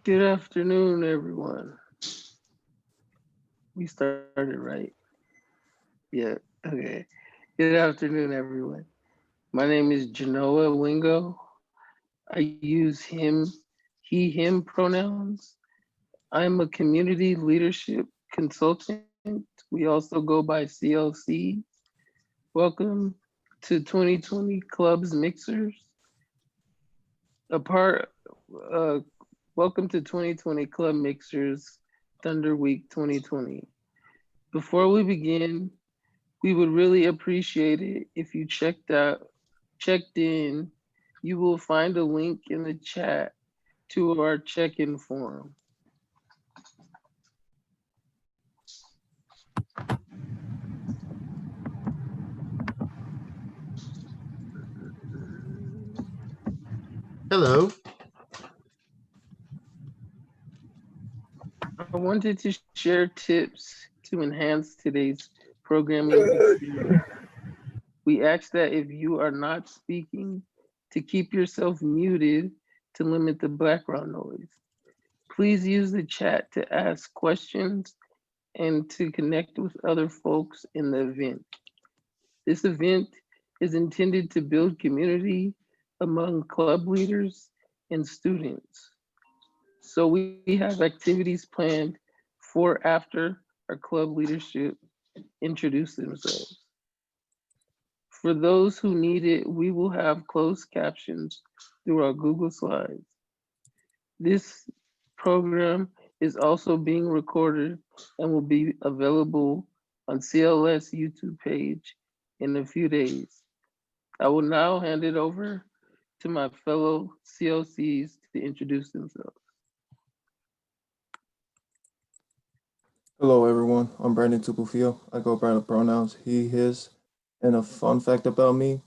Good afternoon, everyone. We started right. Yeah, okay. Good afternoon, everyone. My name is Genoa Wingo. I use him pronouns. I'm a community leadership consultant. We also go by CLC. Welcome to 2020 Clubs Mixers. A part, uh, Welcome to 2020 Club Mixers Thunder Week 2020. Before we begin, we would really appreciate it if you checked in. You will find a link in the chat to our check-in form. Hello. I wanted to share tips to enhance today's programming experience. We ask that if you are not speaking, to keep yourself muted to limit the background noise. Please use the chat to ask questions and to connect with other folks in the event. This event is intended to build community among club leaders and students. So we have activities planned for after our club leadership introduce themselves. For those who need it, we will have closed captions through our Google Slides. This program is also being recorded and will be available on CLS YouTube page in a few days. I will now hand it over to my fellow CLCs to introduce themselves. Hello, everyone. I'm Brandon Tupufio. I go by the pronouns he, his. And a fun fact about me,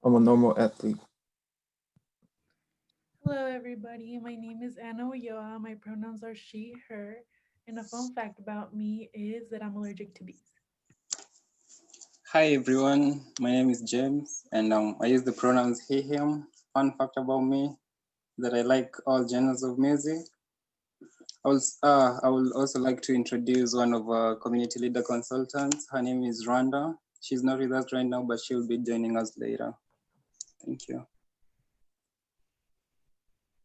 I'm a normal athlete. Hello, everybody. My name is Anna Ulloa. My pronouns are she, her. And a fun fact about me is that I'm allergic to bees. Hi everyone, my name is James and I use the pronouns he, him. Fun fact about me that I like all genres of music. I would also like to introduce one of our community leader consultants. Her name is Rhonda. She's not with us right now, but she'll be joining us later. Thank you.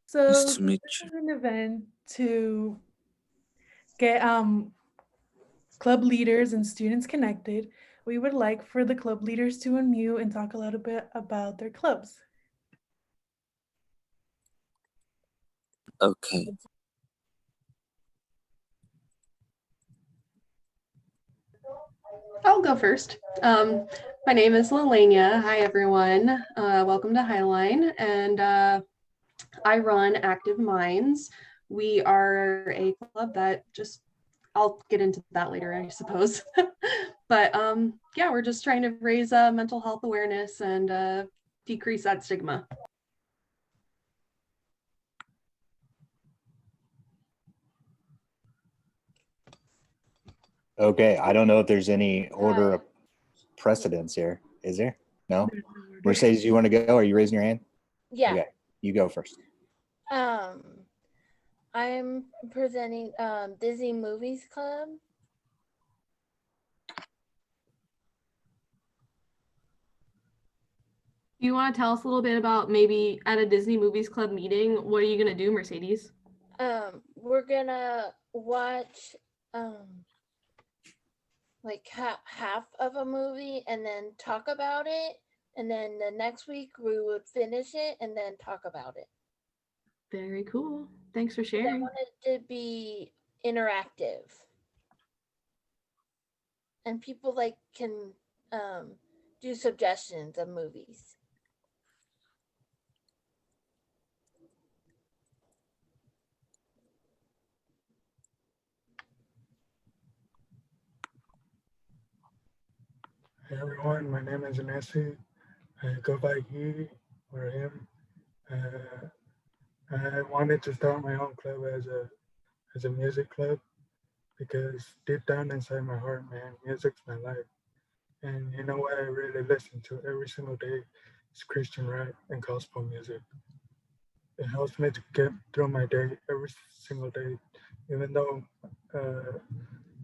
So Nice this to meet is you. an event to get club leaders and students connected. We would like for the club leaders to unmute and talk a little bit about their clubs. Okay. I'll go first. My name is Lelania. Hi, everyone. Welcome to Highline. And I run Active Minds. We are a club that I'll get into that later, I suppose. But yeah, we're just trying to raise mental health awareness and decrease that stigma. Okay, I don't know if there's any order of precedence here. Is there? No? Mercedes, you want to go? Are you raising your hand? Yeah. Okay, you go first. I'm presenting Disney Movies Club. Do you want to tell us a little bit about maybe at a Disney Movies Club meeting, what are you going to do, Mercedes? We're gonna watch like half of a movie and then talk about it, and then the next week we would finish it and then talk about it. Very cool. Thanks for I sharing. want it to be interactive, and people can do suggestions of movies. Hey everyone, my name is Nessie. I go by he or him. I wanted to start my own club as a music club because deep down inside my heart, man, music's my life. And you know what I really listen to every single day is Christian rap and gospel music. it helps me to get through my day every single day, even though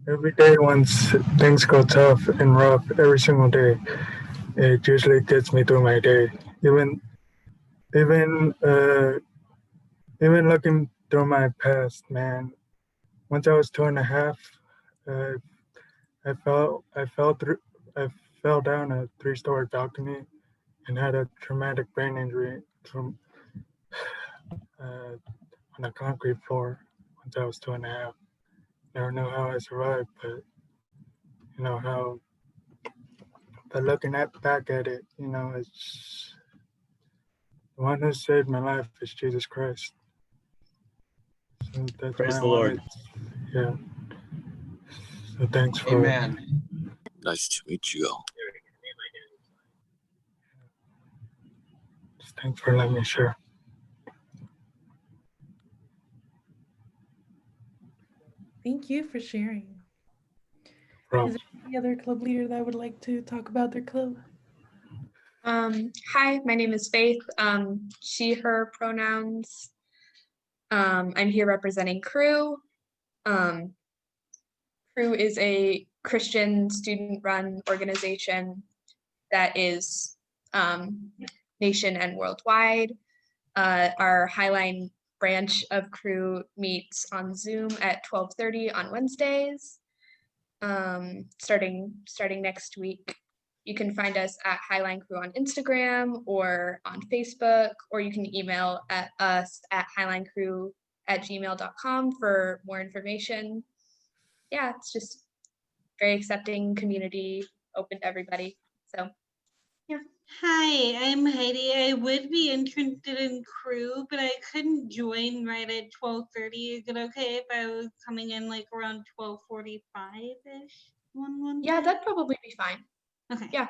every day once things go tough and rough every single day, it usually gets me through my day. Even even looking through my past, man. Once I was 2.5, uh, I fell down a 3-story balcony and had a traumatic brain injury from on a concrete floor. Once I was 2.5, never knew how I survived, but you know how. But looking back at it, it's the one who saved my life is Jesus Christ. So that's why Praise I the Lord. wanted. Yeah. So thanks for. Amen. Nice to meet you. Thanks for letting me share. Thank you for sharing. Bro. Is there any other club leader that would like to talk about their club? Hi, my name is Faith. She, her pronouns. I'm here representing Crew. Crew is a Christian student-run organization that is nation and worldwide. Our Highline branch of Crew meets on Zoom at 12:30 on Wednesdays, starting next week. You can find us at Highline Crew on Instagram or on Facebook, or you can email us at highlinecrew@gmail.com for more information. Yeah, it's just very accepting community, open to everybody. So, yeah. Hi, I'm Heidi. I would be interested in Crew, but I couldn't join right at 12:30. Is it okay if I was coming in like around 12:45-ish? Yeah, that'd probably be fine. Okay. Yeah.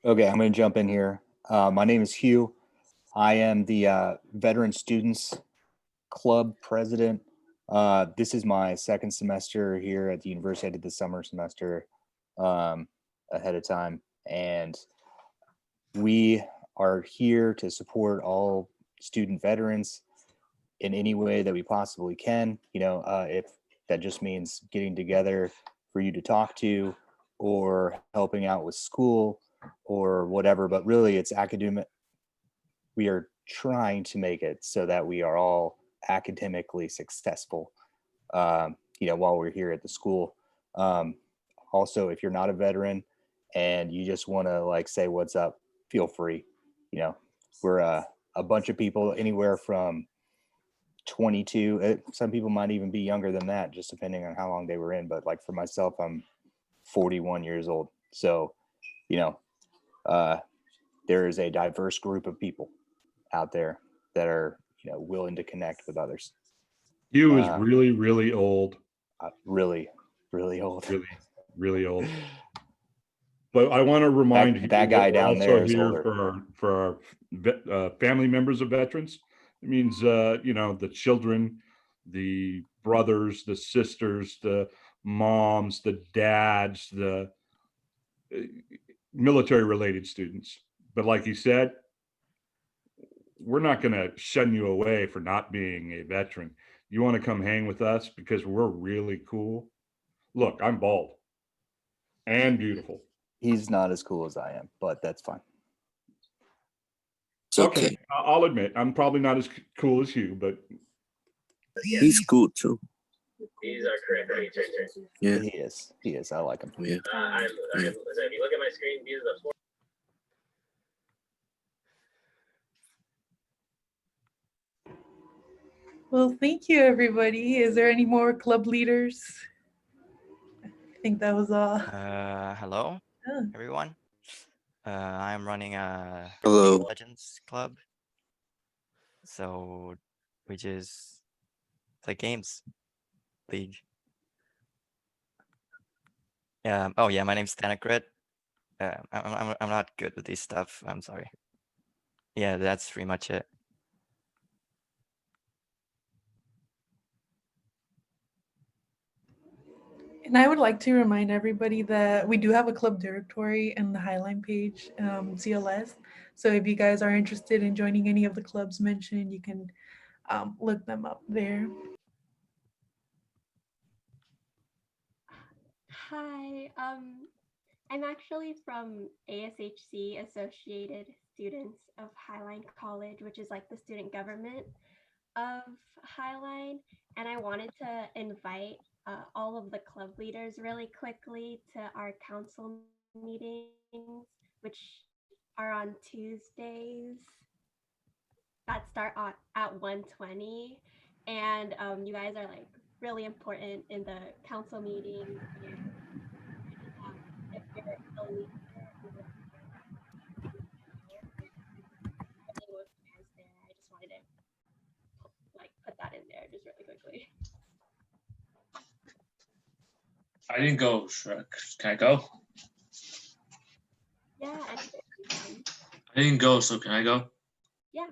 Okay, I'm going to jump in here. My name is Hugh. I am the Veteran Students Club president. This is my second semester here at the university. I did the summer semester ahead of time, and we are here to support all student veterans in any way that we possibly can. If that just means getting together for you to talk to, or helping out with school, or whatever, but really it's academic. We are trying to make it so that we are all academically successful, while we're here at the school. Also, if you're not a veteran and you just want to say what's up, feel free. We're a bunch of people anywhere from 22. Some people might even be younger than that, just depending on how long they were in. But for myself, I'm 41 years old. So, there is a diverse group of people out there that are, willing to connect with others. Hugh is really, really old. Really, really old. Really, really old. But I want to remind you that guy down there is here older. for our family members of veterans. It means, the children, the brothers, the sisters, the moms, the dads, the military-related students. But like you said, we're not going to shun you away for not being a veteran. You want to come hang with us because we're really cool. Look, I'm bald and beautiful. He's not as cool as I am, but that's fine. It's okay. I'll admit, I'm probably not as cool as you, but he's cool too. These are correct. Yeah. He is. I like him. Yeah. So if you look at my screen, these are the 4. Well, thank you, everybody. Is there any more club leaders? I think that was all. Hello, everyone. I'm running a Hello. League of Legends club. So we just play games. League. Oh yeah, my name's Tanakrit. I'm not good with this stuff. I'm sorry. Yeah, that's pretty much it. And I would like to remind everybody that we do have a club directory in the Highline page, CLS. So if you guys are interested in joining any of the clubs mentioned, you can look them up there. Hi, I'm actually from ASHC, Associated Students of Highline College, which is like the student government of Highline. And I wanted to invite all of the club leaders really quickly to our council meetings, which are on Tuesdays that start at 1:20. And you guys are like really important in the council meeting. And if you're a leader I just wanted to like put that in there just really quickly. I didn't go, Shrek. Can I go? Yeah. I didn't go, so can I go? Yeah.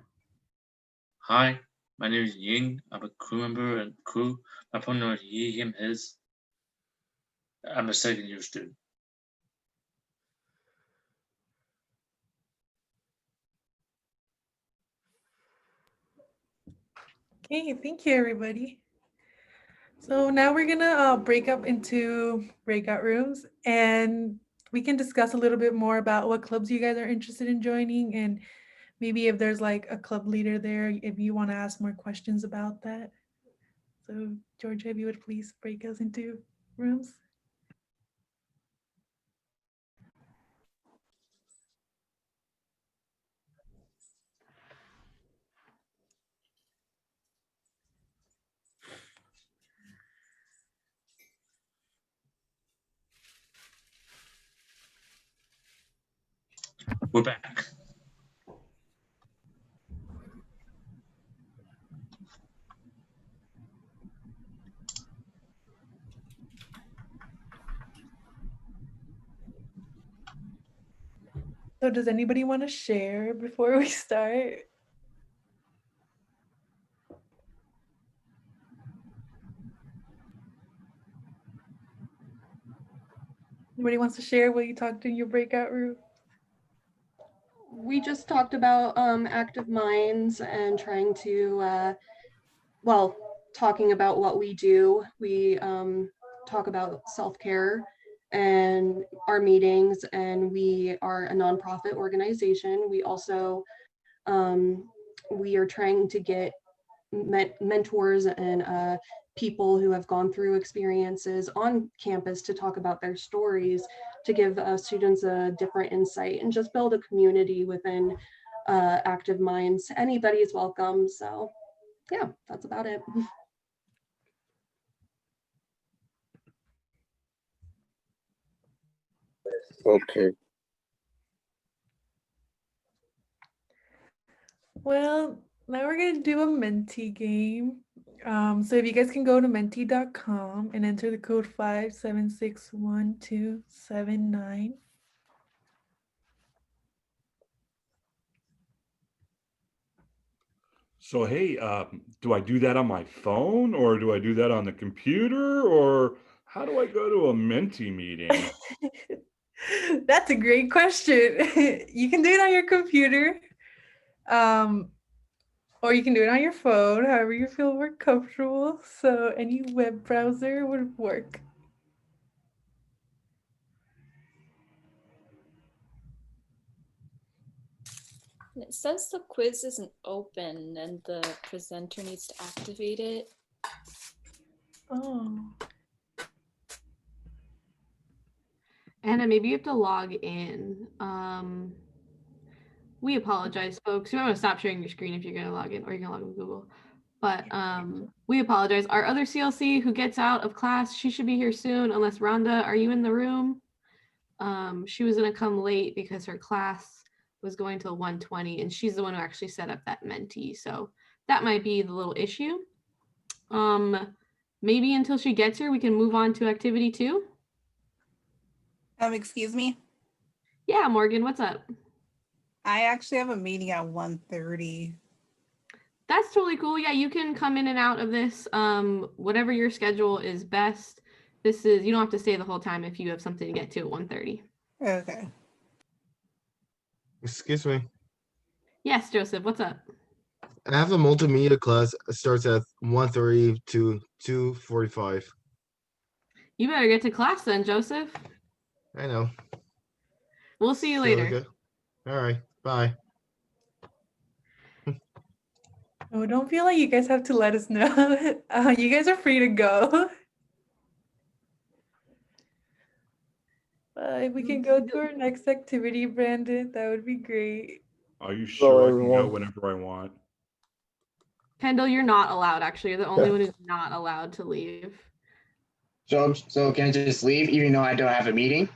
Hi, my name is Ying. I'm a crew member and crew. My pronoun is he, him, his. I'm a second year student. Okay, thank you, everybody. So now we're gonna break up into breakout rooms, and we can discuss a little bit more about what clubs you guys are interested in joining, and maybe if there's like a club leader there, if you want to ask more questions about that. So Georgia, if you would please break us into rooms. We're back. So does anybody want to share before we start? Anybody wants to share what you talked in your breakout room? We just talked about active minds and trying to, well, talking about what we do. We talk about self-care and our meetings, and we are a nonprofit organization. We also, we are trying to get mentors and people who have gone through experiences on campus to talk about their stories, to give students a different insight and just build a community within Active Minds. Anybody is welcome. So yeah, that's about it. Okay. Well, now we're gonna do a Menti game. So if you guys can go to menti.com and enter the code 5761279. So, hey, do I do that on my phone or do I do that on the computer or how do I go to a Menti meeting? That's a great question. You can do it on your computer, or you can do it on your phone, however you feel more comfortable. So any web browser would work. It says the quiz isn't open and the presenter needs to activate it. Oh. Anna, maybe you have to log in. We apologize, folks. You want to stop sharing your screen if you're going to log in, or you can log in with Google. But we apologize. Our other CLC who gets out of class, she should be here soon, unless Rhonda, are you in the room? She was going to come late because her class was going till 1:20, and she's the one who actually set up that Menti. So that might be the little issue. Maybe until she gets here, we can move on to activity 2. Excuse me? Yeah, Morgan, what's up? I actually have a meeting at 1:30. That's totally cool. Yeah, you can come in and out of this, whatever your schedule is best. This is, you don't have to stay the whole time if you have something to get to at 1:30. Okay. Excuse me. Yes, Joseph, what's up? I have a multimedia class. It starts at 1:30 to 2:45. You better get to class then, Joseph. I know. We'll see you Silly later. guy. All right. Bye. Oh, don't feel like you guys have to let us know. You guys are free to go. If we can go to our next activity, Brandon, that would be great. Are you Hello, sure I can go everyone. whenever I want? Kendall, you're not allowed, actually. You're the only one who's not allowed to leave. So can I just leave even though I don't have a meeting?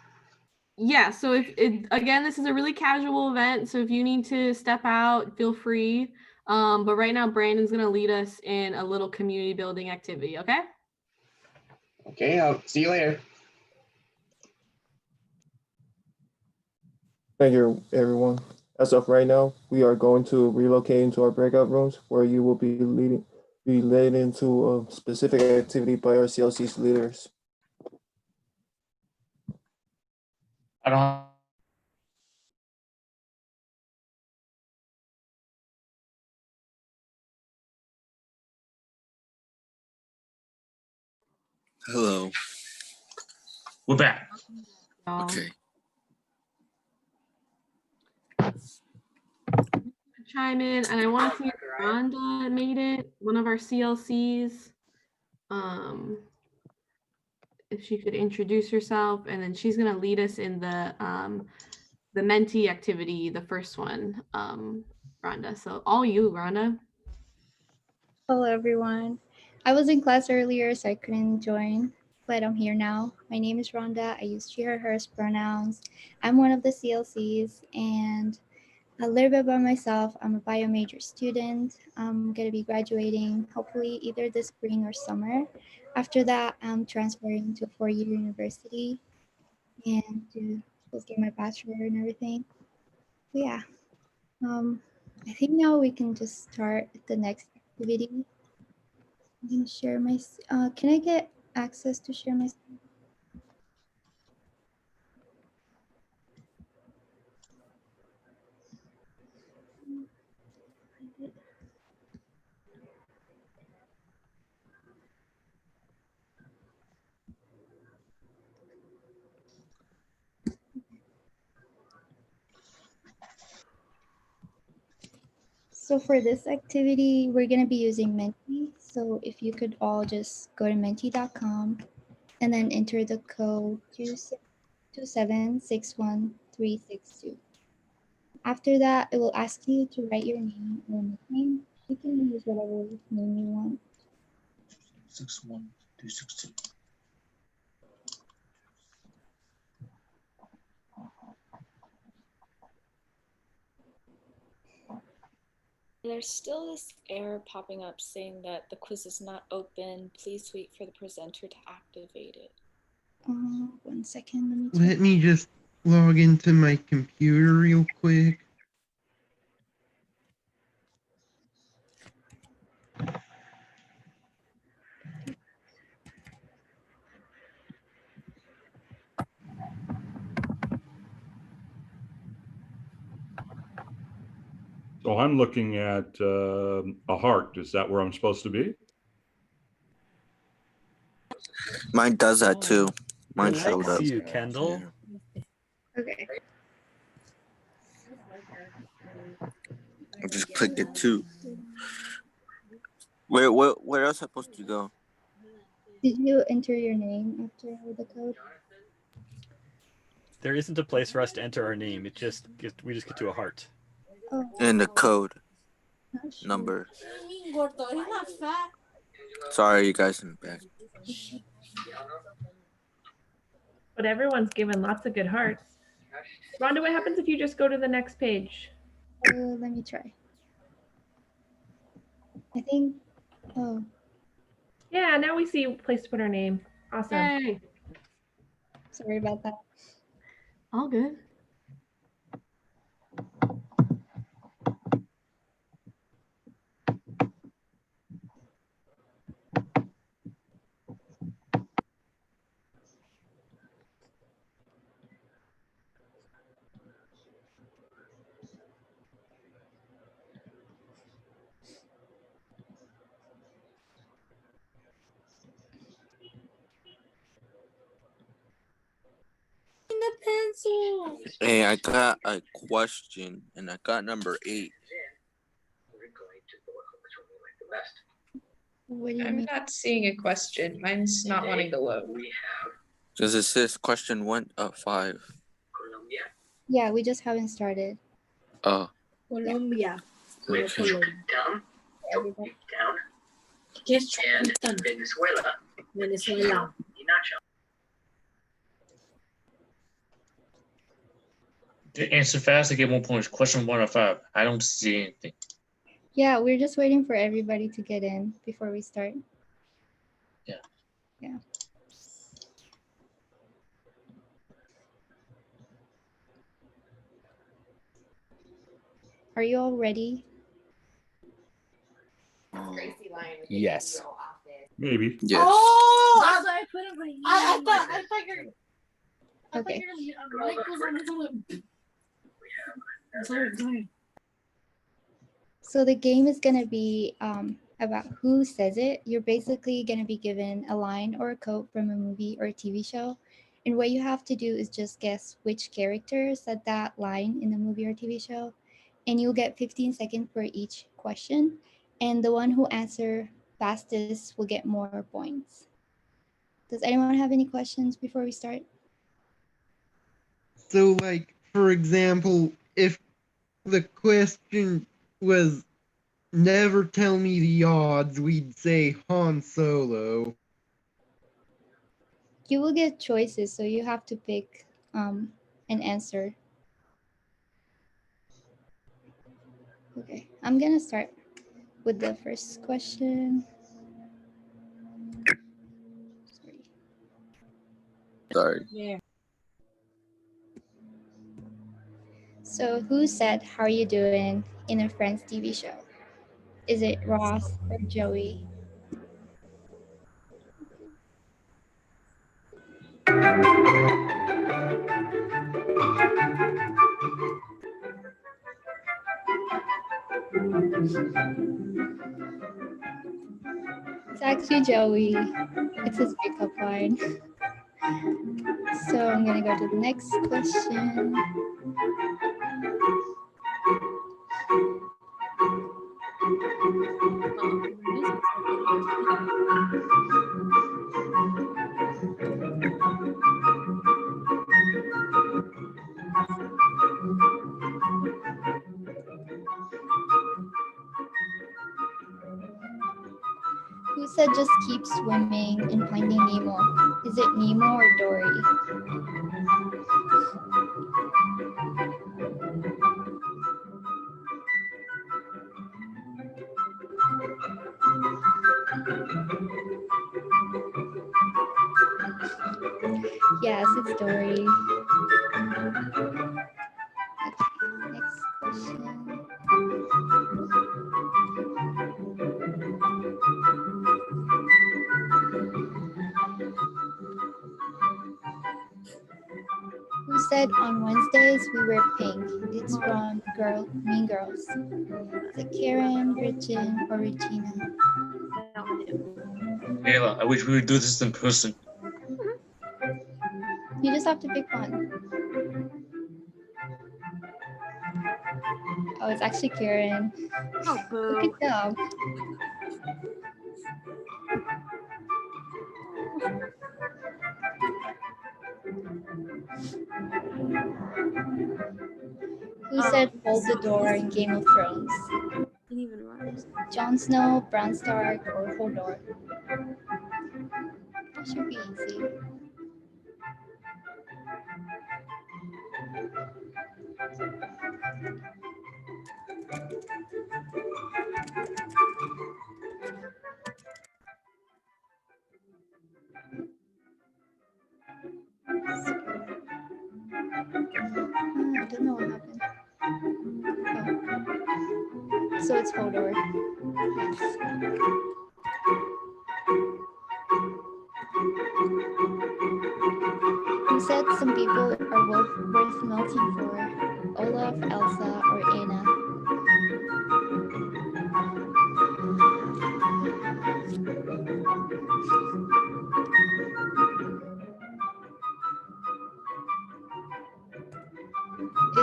Yeah, so again, this is a really casual event, so if you need to step out, feel free. But right now, Brandon's gonna lead us in a little community building activity, okay? Okay, I'll see you later. Thank you, everyone. As of right now, we are going to relocate into our breakout rooms where you will be led into a specific activity by our CLC's leaders. I don't. Hello. We're back. Okay. Chime in, and I want to see if Rhonda made it, one of our CLCs. If she could introduce herself, and then she's gonna lead us in the mentee activity, the first one, Rhonda. So all you, Rhonda. Hello, everyone. I was in class earlier, so I couldn't join, but I'm here now. My name is Rhonda. I use she, her, hers pronouns. I'm one of the CLCs, and a little bit about myself. I'm a bio major student. I'm going to be graduating hopefully either this spring or summer. After that, I'm transferring to a four-year university and to just get my bachelor and everything. But yeah, I think now we can just start the next activity. I'm gonna share my, can I get access to share my screen? So for this activity, we're gonna be using Menti. So if you could all just go to menti.com and then enter the code 2761362. After that, it will ask you to write your name or nickname. You can use whatever name you want. 61262. There's still this error popping up saying that the quiz is not open. Please wait for the presenter to activate it. 1 second, Let me just log into my computer real quick. So I'm looking at a heart. Is that where I'm supposed to be? Mine does that too. Mine It showed likes up. you, Kendall. Okay. I just clicked it too. Where else am I supposed to go? Did you enter your name after the code? There isn't a place for us to enter our name. We just get to a heart. Oh. And the code number. Sorry, you guys in the back. But everyone's given lots of good hearts. Rhonda, what happens if you just go to the next page? Let me try. I think, oh. Yeah, now we see a place to put our name. Awesome. Hey. Sorry about that. All good. Hey, I got a question, and I got number 8. What do you I'm mean? not seeing a question. Mine's not wanting to load. Because it says question 1 of 5. Yeah, we just haven't started. Oh. Colombia. Okay. Down. Everybody. Down. And Venezuela. Venezuela. To answer fast, I get 1 point. Question 1 of 5. I don't see anything. Yeah, we're just waiting for everybody to get in before we start. Yeah. Yeah. Are you all ready? Yes. Maybe. Yes. Oh, I thought you're. Okay. So the game is going to be about who says it. You're basically going to be given a line or a quote from a movie or a TV show. And what you have to do is just guess which character said that line in the movie or TV show. And you'll get 15 seconds for each question. And the one who answers fastest will get more points. Does anyone have any questions before we start? So, like, for example, if the question was never tell me the odds, we'd say Han Solo. You will get choices, so you have to pick an answer. Okay, I'm gonna start with the first question. Sorry. Yeah. So who said "How are you doing" in a Friends TV show? Is it Ross or Joey? It's actually Joey. It's his pickup line. So I'm gonna go to the next question. Who said just keep swimming and finding Nemo? Is it Nemo or Dory? Yes, it's Dory. Okay, next question. Who said on Wednesdays we wear pink? It's from Mean Girls. Is it Karen, Gretchen, or Regina? Ayla, I wish we would do this in person. You just have to pick one. Oh, it's actually Karen. Oh, boo. Good job. Who said hold the door in Game of Thrones? It even rhymes. Jon Snow, Bran Stark, or Hodor? That should be easy. I don't know what happened. Oh. So it's Hodor. Yes. Who said some people are worth melting for? Olaf, Elsa, or Anna?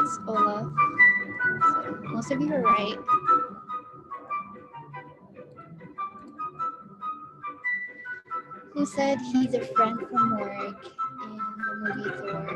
is Olaf. So most of you are right. Who said he's a friend from work in the movie Thor?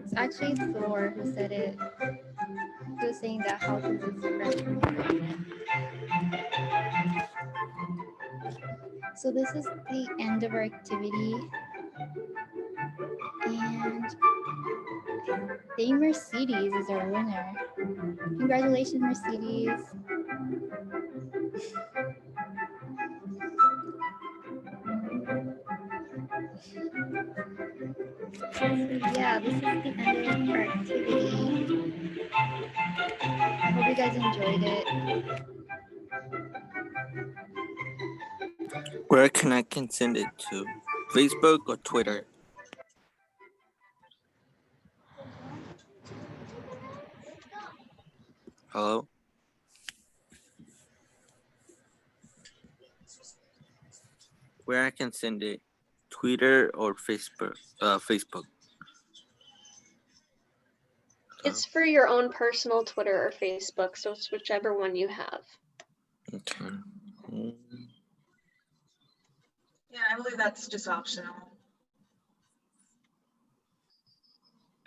It's actually Thor who said it. He was saying that Hulk is his friend. So this is the end of our activity. And Dame Mercedes is our winner. Congratulations, Mercedes. So yeah, this is the end of our activity. Hope you guys enjoyed it. Where can I send it to? Facebook or Twitter? Hello? Where I can send it? Twitter or Facebook? Facebook. It's for your own personal Twitter or Facebook, so it's whichever one you have. Okay. Yeah, I believe that's just optional.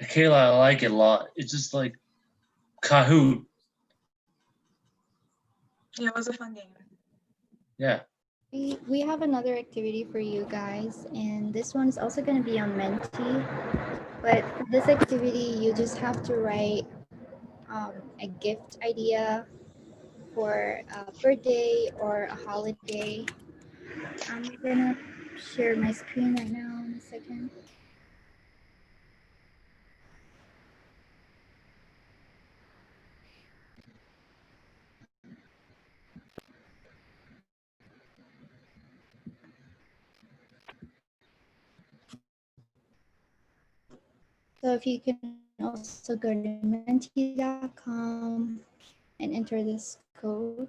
Kayla, I like it a lot. It's just like Kahoot. Yeah, it was a fun game. Yeah. We have another activity for you guys, and this one is also going to be on Menti. But for this activity, you just have to write a gift idea for a birthday or a holiday. I'm gonna share my screen right now in a second. So if you can also go to menti.com and enter this code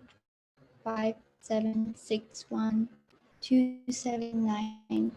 5761279.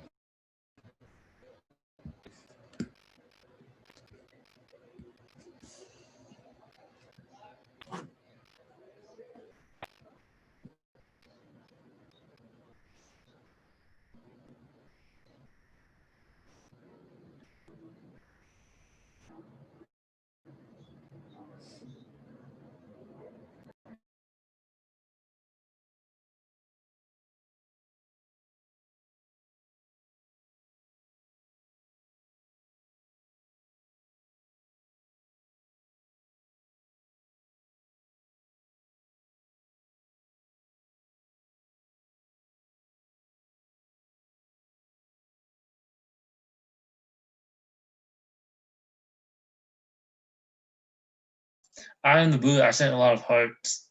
I in the booth, I sent a lot of hearts.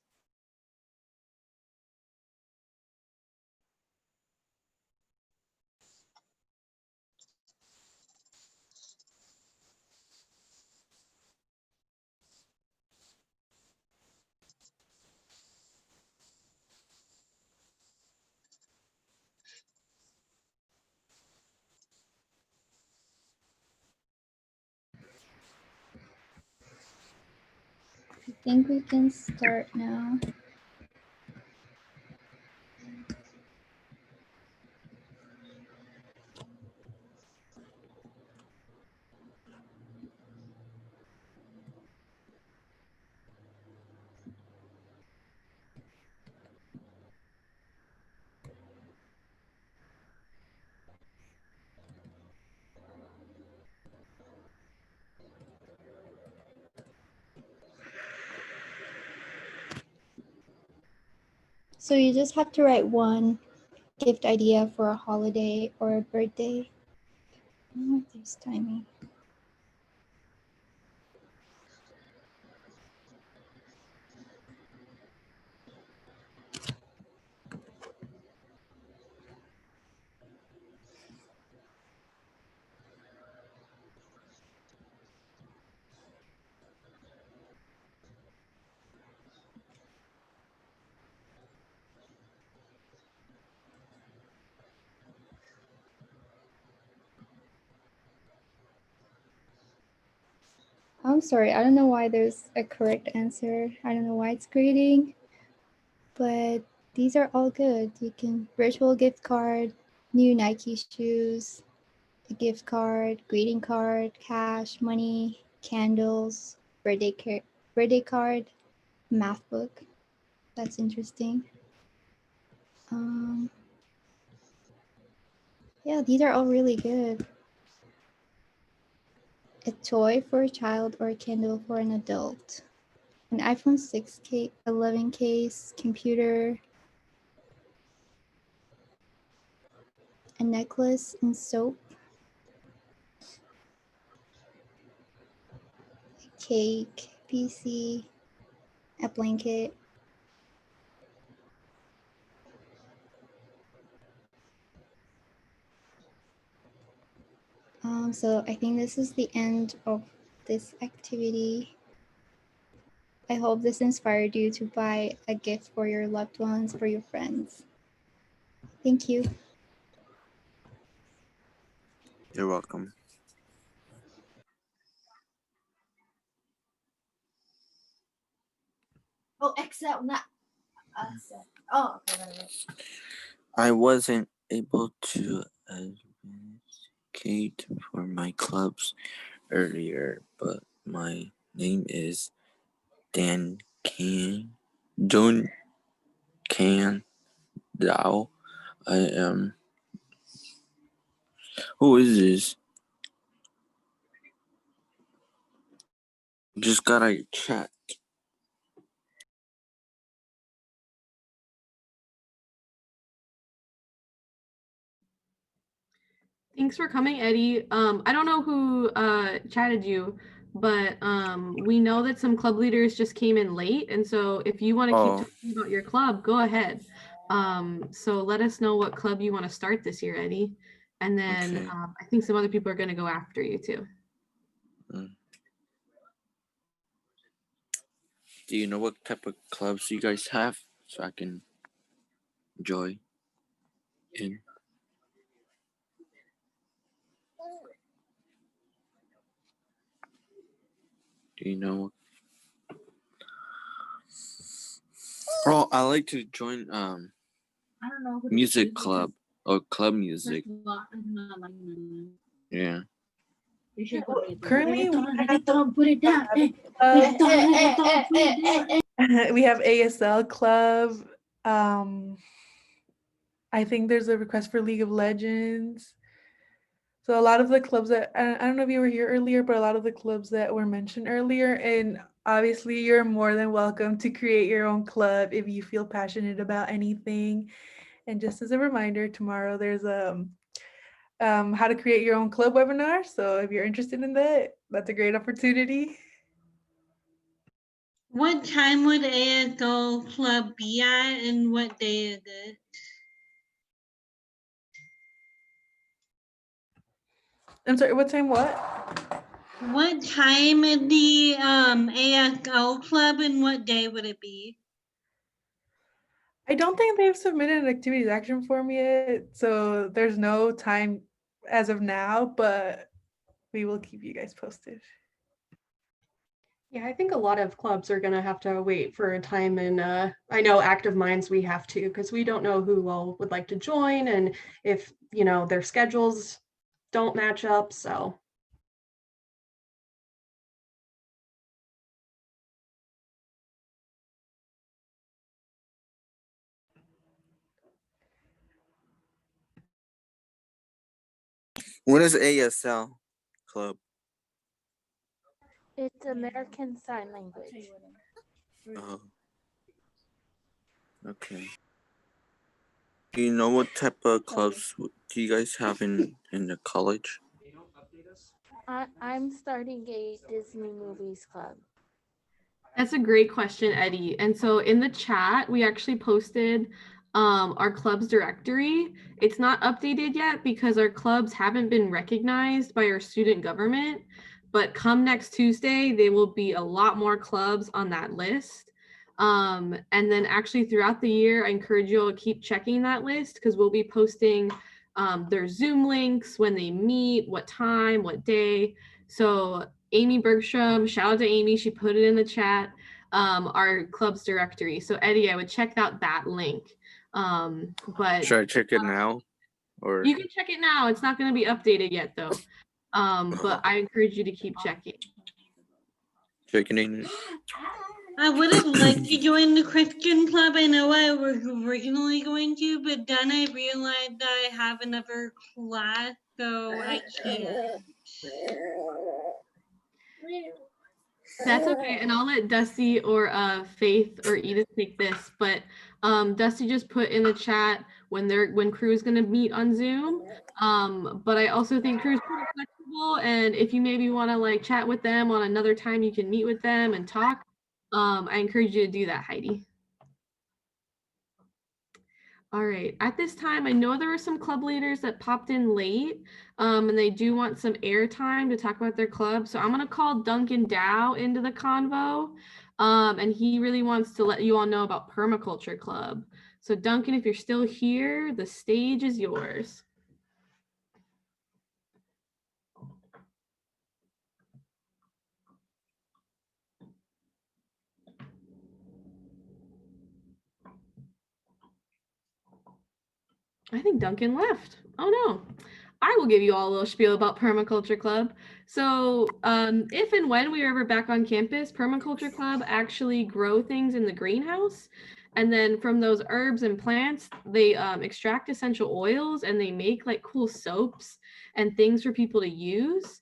I think we can start now. So you just have to write one gift idea for a holiday or a birthday. I don't know if there's timing. I'm sorry, I don't know why there's a correct answer. I don't know why it's grading, but these are all good. You can virtual gift card, new Nike shoes, a gift card, greeting card, cash, money, candles, birthday card, math book. That's interesting. Yeah, these are all really good. A toy for a child or a candle for an adult. An iPhone 6 11 case, computer, a necklace and soap, a cake, PC, a blanket. So I think this is the end of this activity. I hope this inspired you to buy a gift for your loved ones, for your friends. Thank you. You're welcome. Oh, Excel, not Excel. Oh, okay, whatever. I wasn't able to advocate for my clubs earlier, but my name is Dan Can Dun Can Dao. I am. Who is this? Just got a chat. Thanks for coming, Eddie. I don't know who chatted you, but we know that some club leaders just came in late, and so if you want to keep talking about your club, go ahead. So let us know what club you want to start this year, Eddie, and then Okay. I think some other people are going to go after you too. Do you know what type of clubs you guys have so I can join in? Do you know? Oh, I like to join I don't know who music club or club music. Yeah. You should put it down. Currently, Put it down. we have ASL Club. I think there's a request for League of Legends. So a lot of the clubs that I don't know if you were here earlier, but a lot of the clubs that were mentioned earlier, and obviously you're more than welcome to create your own club if you feel passionate about anything. And just as a reminder, tomorrow there's how to create your own club webinar. So if you're interested in that, that's a great opportunity. What time would ASL Club be at and what day is it? I'm sorry, what time what? What time is the ASL Club and what day would it be? I don't think they've submitted an activities action form yet, so there's no time as of now, but we will keep you guys posted. Yeah, I think a lot of clubs are going to have to wait for a time, and I know Active Minds we have to, because we don't know who all would like to join and if, you know, their schedules don't match up, so. What is ASL Club? It's American Sign Language. Oh. Okay. Do you know what type of clubs do you guys have in the college? I'm starting a Disney Movies Club. That's a great question, Eddie. And so in the chat, we actually posted our club's directory. It's not updated yet because our clubs haven't been recognized by our student government. But come next Tuesday, there will be a lot more clubs on that list. And then actually throughout the year, I encourage you all to keep checking that list because we'll be posting their Zoom links, when they meet, what time, what day. So Amy Bergstrom, shout out to Amy, she put it in the chat, our club's directory. So Eddie, I would check out that link. But Should I check it now? Or you can check it now. It's not going to be updated yet though. But I encourage you to keep checking. checking in? I would have liked to join the Christian club. I know I was originally going to, but then I realized I have another class, so I can't. That's okay, and I'll let Dusty or Faith or Edith take this. But Dusty just put in the chat when crew is gonna meet on Zoom. But I also think crew is pretty flexible, and if you maybe want to like chat with them on another time, you can meet with them and talk. I encourage you to do that, Heidi. All right, at this time, I know there were some club leaders that popped in late, and they do want some airtime to talk about their club. So I'm gonna call Duncan Dow into the convo, and he really wants to let you all know about Permaculture Club. So Duncan, if you're still here, the stage is yours. I think Duncan left. Oh no. I will give you all a little spiel about Permaculture Club. So if and when we are ever back on campus, Permaculture Club actually grow things in the greenhouse. And then from those herbs and plants, they extract essential oils and they make like cool soaps and things for people to use.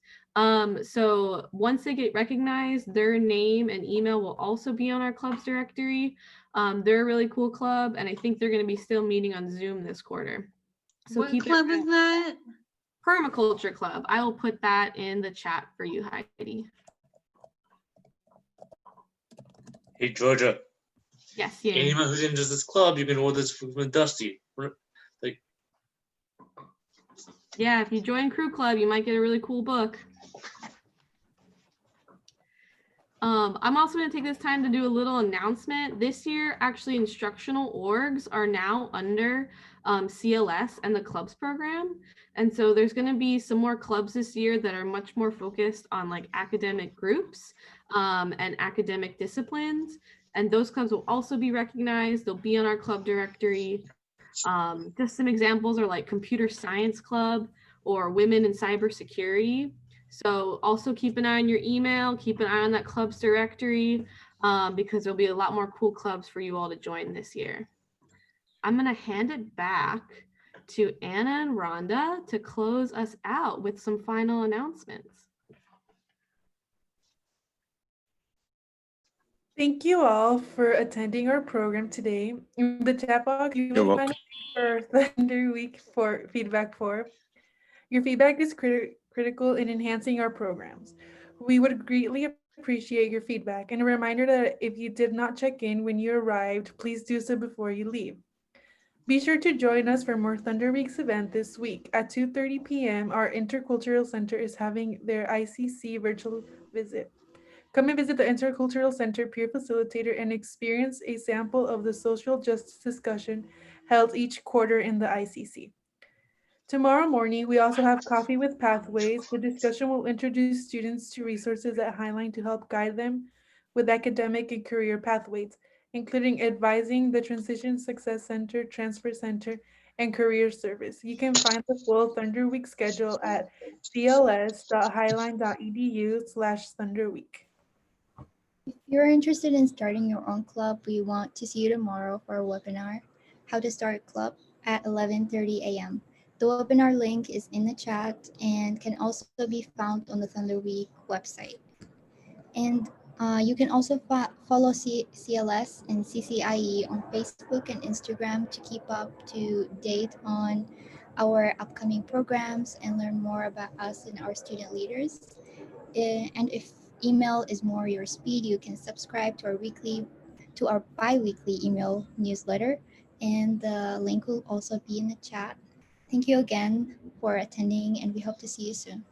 So once they get recognized, their name and email will also be on our club's directory. They're a really cool club, and I think they're going to be still meeting on Zoom this quarter. So What club is that? Permaculture Club. I will put that in the chat for you, Heidi. Hey, Georgia. Yes, yeah. Anyone who's into this club, you can order this from Dusty. Like, yeah, if you join Crew Club, you might get a really cool book. I'm also going to take this time to do a little announcement. This year, actually, instructional orgs are now under CLS and the clubs program. And so there's going to be some more clubs this year that are much more focused on like academic groups and academic disciplines. And those clubs will also be recognized. They'll be on our club directory. Just some examples are like Computer Science Club or Women in Cybersecurity. So also keep an eye on your email, keep an eye on that club's directory because there'll be a lot more cool clubs for you all to join this year. I'm gonna hand it back to Anna and Rhonda to close us out with some final announcements. Thank you all for attending our program today. In the chat box, you will find for ThunderWeek for feedback for. Your feedback is critical in enhancing our programs. We would greatly appreciate your feedback, and a reminder that if you did not check in when you arrived, please do so before you leave. Be sure to join us for more ThunderWeek's event this week. At 2:30 p.m., our Intercultural Center is having their ICC virtual visit. Come and visit the Intercultural Center peer facilitator and experience a sample of the social justice discussion held each quarter in the ICC. Tomorrow morning, we also have Coffee with Pathways. The discussion will introduce students to resources at Highline to help guide them with academic and career pathways, including advising the Transition Success Center, Transfer Center, and Career Service. You can find the full ThunderWeek schedule at cls.highline.edu/ThunderWeek. If you're interested in starting your own club, we want to see you tomorrow for a webinar, How to Start a Club, at 11:30 a.m. The webinar link is in the chat and can also be found on the ThunderWeek website. And you can also follow CLS and CCIE on Facebook and Instagram to keep up to date on our upcoming programs and learn more about us and our student leaders. And if email is more your speed, you can subscribe to our bi-weekly email newsletter, and the link will also be in the chat. Thank you again for attending, and we hope to see you soon.